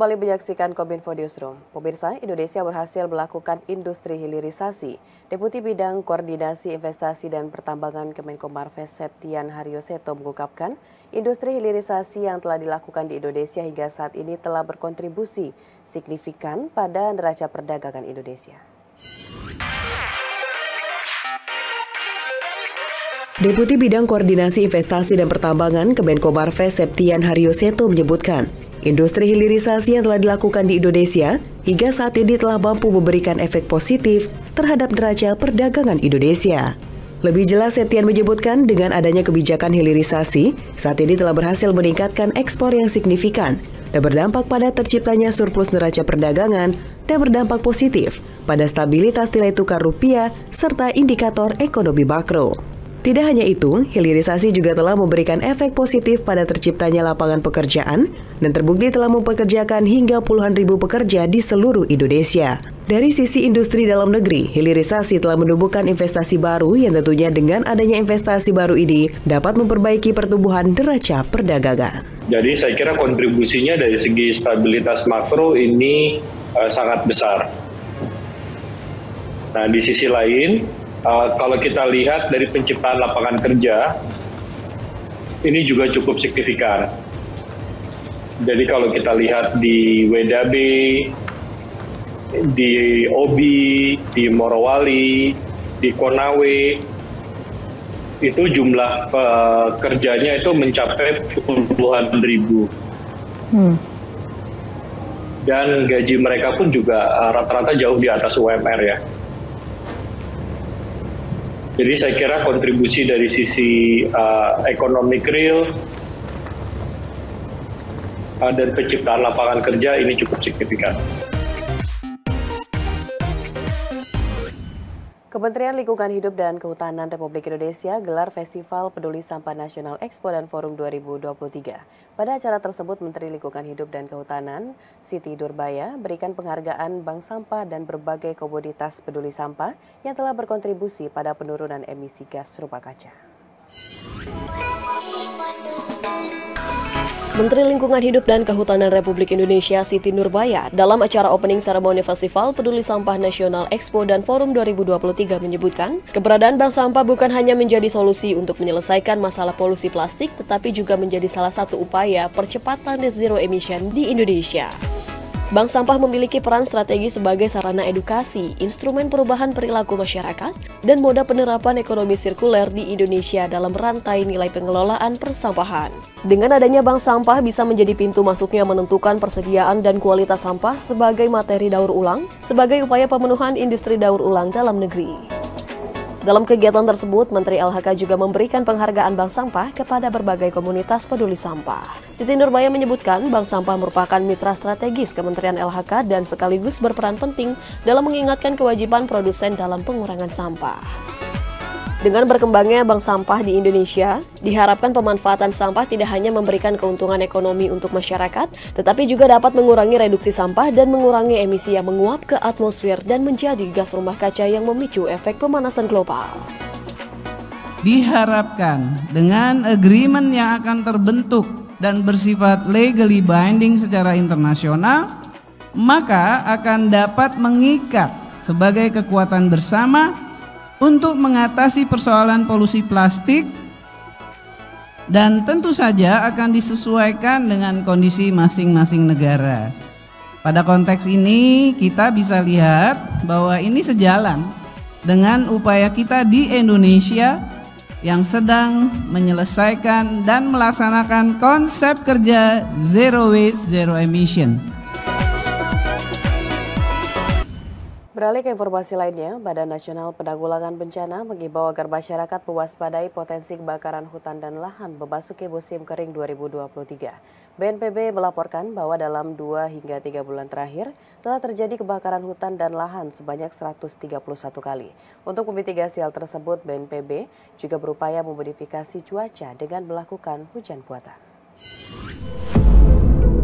kembali menyaksikan Kominfo Newsroom. Pemirsa, Indonesia berhasil melakukan industri hilirisasi. Deputi Bidang Koordinasi Investasi dan Pertambangan Kemenkomarves Septian Haryoseto mengungkapkan, industri hilirisasi yang telah dilakukan di Indonesia hingga saat ini telah berkontribusi signifikan pada neraca perdagangan Indonesia. Deputi Bidang Koordinasi Investasi dan Pertambangan Kemenkomarves Septian Haryoseto menyebutkan, industri hilirisasi yang telah dilakukan di Indonesia hingga saat ini telah mampu memberikan efek positif terhadap neraca perdagangan Indonesia. Lebih jelas, Septian menyebutkan dengan adanya kebijakan hilirisasi, saat ini telah berhasil meningkatkan ekspor yang signifikan dan berdampak pada terciptanya surplus neraca perdagangan dan berdampak positif pada stabilitas nilai tukar rupiah serta indikator ekonomi makro. Tidak hanya itu, hilirisasi juga telah memberikan efek positif pada terciptanya lapangan pekerjaan dan terbukti telah mempekerjakan hingga puluhan ribu pekerja di seluruh Indonesia. Dari sisi industri dalam negeri, hilirisasi telah menumbuhkan investasi baru yang tentunya dengan adanya investasi baru ini dapat memperbaiki pertumbuhan neraca perdagangan. Jadi saya kira kontribusinya dari segi stabilitas makro ini sangat besar. Nah, di sisi lain, kalau kita lihat dari penciptaan lapangan kerja, ini juga cukup signifikan. Jadi kalau kita lihat di WDB, di Obi, di Morowali, di Konawe, itu jumlah pekerjanya itu mencapai puluhan ribu. Dan gaji mereka pun juga rata-rata jauh di atas UMR ya. Jadi saya kira kontribusi dari sisi ekonomi real dan penciptaan lapangan kerja ini cukup signifikan. Kementerian Lingkungan Hidup dan Kehutanan Republik Indonesia gelar Festival Peduli Sampah Nasional Expo dan Forum 2023. Pada acara tersebut, Menteri Lingkungan Hidup dan Kehutanan, Siti Nurbaya, berikan penghargaan bank sampah dan berbagai komoditas peduli sampah yang telah berkontribusi pada penurunan emisi gas rumah kaca. Menteri Lingkungan Hidup dan Kehutanan Republik Indonesia Siti Nurbaya dalam acara opening seremoni Festival Peduli Sampah Nasional Expo dan Forum 2023 menyebutkan, keberadaan bank sampah bukan hanya menjadi solusi untuk menyelesaikan masalah polusi plastik, tetapi juga menjadi salah satu upaya percepatan net zero emission di Indonesia. Bank sampah memiliki peran strategi sebagai sarana edukasi, instrumen perubahan perilaku masyarakat, dan moda penerapan ekonomi sirkuler di Indonesia dalam rantai nilai pengelolaan persampahan. Dengan adanya bank sampah bisa menjadi pintu masuknya menentukan persediaan dan kualitas sampah sebagai materi daur ulang, sebagai upaya pemenuhan industri daur ulang dalam negeri. Dalam kegiatan tersebut, Menteri LHK juga memberikan penghargaan bank sampah kepada berbagai komunitas peduli sampah. Siti Nurbaya menyebutkan bank sampah merupakan mitra strategis Kementerian LHK dan sekaligus berperan penting dalam mengingatkan kewajiban produsen dalam pengurangan sampah. Dengan berkembangnya bank sampah di Indonesia, diharapkan pemanfaatan sampah tidak hanya memberikan keuntungan ekonomi untuk masyarakat, tetapi juga dapat mengurangi reduksi sampah dan mengurangi emisi yang menguap ke atmosfer dan menjadi gas rumah kaca yang memicu efek pemanasan global. Diharapkan dengan agreement yang akan terbentuk dan bersifat legally binding secara internasional, maka akan dapat mengikat sebagai kekuatan bersama untuk mengatasi persoalan polusi plastik dan tentu saja akan disesuaikan dengan kondisi masing-masing negara. Pada konteks ini kita bisa lihat bahwa ini sejalan dengan upaya kita di Indonesia yang sedang menyelesaikan dan melaksanakan konsep kerja Zero Waste, Zero Emission. Beralih ke informasi lainnya, Badan Nasional Penanggulangan Bencana mengimbau agar masyarakat mewaspadai potensi kebakaran hutan dan lahan memasuki musim kering 2023. BNPB melaporkan bahwa dalam 2 hingga 3 bulan terakhir telah terjadi kebakaran hutan dan lahan sebanyak 131 kali. Untuk memitigasi hal tersebut, BNPB juga berupaya memodifikasi cuaca dengan melakukan hujan buatan.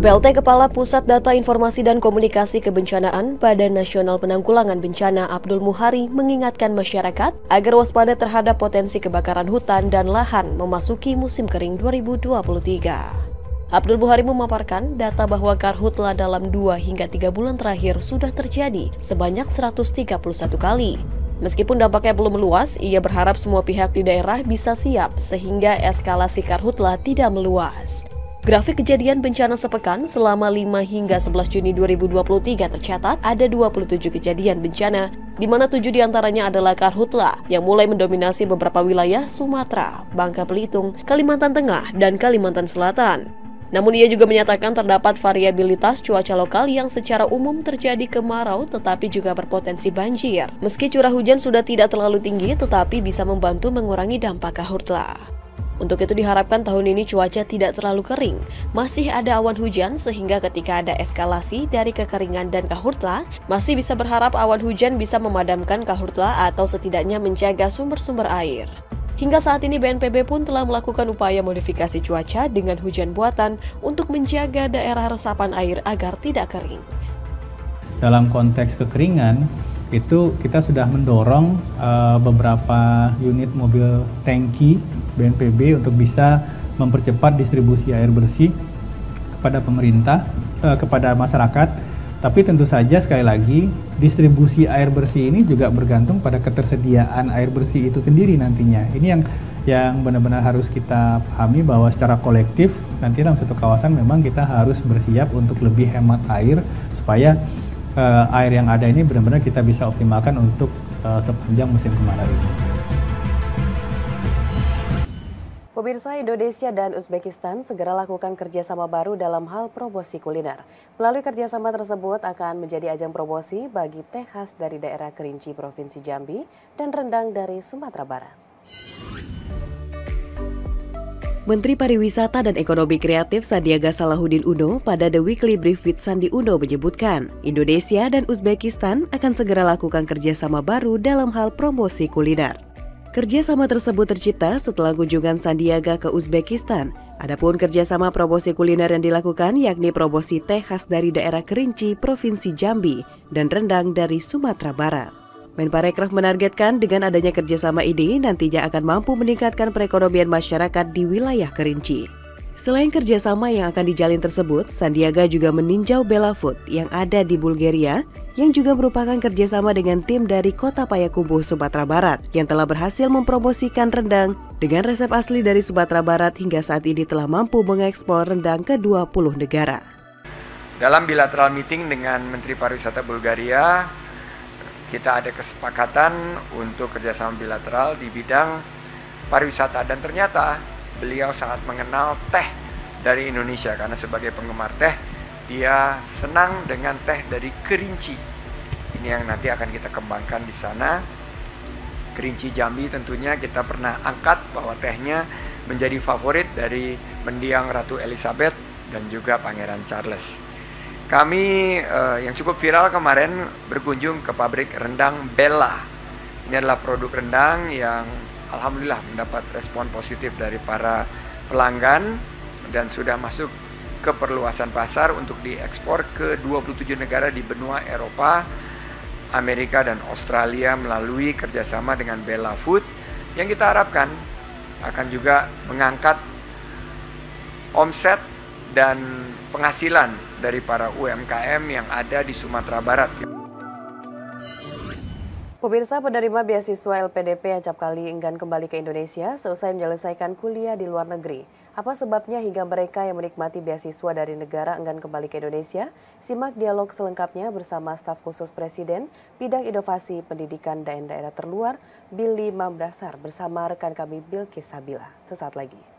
PLT Kepala Pusat Data Informasi dan Komunikasi Kebencanaan Badan Nasional Penanggulangan Bencana Abdul Muhari mengingatkan masyarakat agar waspada terhadap potensi kebakaran hutan dan lahan memasuki musim kering 2023. Abdul Buhari memaparkan data bahwa karhutla dalam 2 hingga 3 bulan terakhir sudah terjadi sebanyak 131 kali. Meskipun dampaknya belum meluas, ia berharap semua pihak di daerah bisa siap sehingga eskalasi karhutla tidak meluas. Grafik kejadian bencana sepekan selama 5 hingga 11 Juni 2023 tercatat ada 27 kejadian bencana, di mana 7 diantaranya adalah karhutla yang mulai mendominasi beberapa wilayah Sumatera, Bangka Belitung, Kalimantan Tengah, dan Kalimantan Selatan. Namun ia juga menyatakan terdapat variabilitas cuaca lokal yang secara umum terjadi kemarau tetapi juga berpotensi banjir. Meski curah hujan sudah tidak terlalu tinggi tetapi bisa membantu mengurangi dampak karhutla. Untuk itu diharapkan tahun ini cuaca tidak terlalu kering, masih ada awan hujan sehingga ketika ada eskalasi dari kekeringan dan karhutla, masih bisa berharap awan hujan bisa memadamkan karhutla atau setidaknya menjaga sumber-sumber air. Hingga saat ini BNPB pun telah melakukan upaya modifikasi cuaca dengan hujan buatan untuk menjaga daerah resapan air agar tidak kering. Dalam konteks kekeringan, itu kita sudah mendorong beberapa unit mobil tangki BNPB untuk bisa mempercepat distribusi air bersih kepada pemerintah, kepada masyarakat. Tapi tentu saja sekali lagi distribusi air bersih ini juga bergantung pada ketersediaan air bersih itu sendiri nantinya. Ini yang benar-benar harus kita pahami bahwa secara kolektif nanti dalam satu kawasan memang kita harus bersiap untuk lebih hemat air supaya air yang ada ini benar-benar kita bisa optimalkan untuk sepanjang musim kemarau ini. Pemirsa, Indonesia dan Uzbekistan segera lakukan kerjasama baru dalam hal promosi kuliner. Melalui kerjasama tersebut akan menjadi ajang promosi bagi teh khas dari daerah Kerinci, Provinsi Jambi, dan rendang dari Sumatera Barat. Menteri Pariwisata dan Ekonomi Kreatif Sandiaga Salahuddin Uno pada The Weekly Brief with Sandi Uno menyebutkan, Indonesia dan Uzbekistan akan segera lakukan kerjasama baru dalam hal promosi kuliner. Kerjasama tersebut tercipta setelah kunjungan Sandiaga ke Uzbekistan. Adapun kerjasama promosi kuliner yang dilakukan yakni promosi teh khas dari daerah Kerinci, Provinsi Jambi, dan rendang dari Sumatera Barat. Menparekraf menargetkan dengan adanya kerjasama ini nantinya akan mampu meningkatkan perekonomian masyarakat di wilayah Kerinci. Selain kerjasama yang akan dijalin tersebut, Sandiaga juga meninjau Bella Food yang ada di Bulgaria, yang juga merupakan kerjasama dengan tim dari Kota Payakumbuh, Sumatera Barat, yang telah berhasil mempromosikan rendang dengan resep asli dari Sumatera Barat hingga saat ini telah mampu mengekspor rendang ke 20 negara. Dalam bilateral meeting dengan Menteri Pariwisata Bulgaria, kita ada kesepakatan untuk kerjasama bilateral di bidang pariwisata dan ternyata beliau sangat mengenal teh dari Indonesia karena sebagai penggemar teh, dia senang dengan teh dari Kerinci. Ini yang nanti akan kita kembangkan di sana. Kerinci Jambi tentunya kita pernah angkat bahwa tehnya menjadi favorit dari mendiang Ratu Elizabeth dan juga Pangeran Charles. Kami yang cukup viral kemarin berkunjung ke pabrik rendang Bella. Ini adalah produk rendang yang alhamdulillah mendapat respon positif dari para pelanggan dan sudah masuk ke perluasan pasar untuk diekspor ke 27 negara di benua Eropa, Amerika, dan Australia melalui kerjasama dengan Bella Food yang kita harapkan akan juga mengangkat omset dan penghasilan dari para UMKM yang ada di Sumatera Barat. Pemirsa, penerima beasiswa LPDP acap kali enggan kembali ke Indonesia seusai menyelesaikan kuliah di luar negeri. Apa sebabnya hingga mereka yang menikmati beasiswa dari negara enggan kembali ke Indonesia? Simak dialog selengkapnya bersama staf khusus Presiden Bidang Inovasi Pendidikan dan Daerah Terluar, Billy Mambrasar, bersama rekan kami Bilkis Sabila. Sesaat lagi.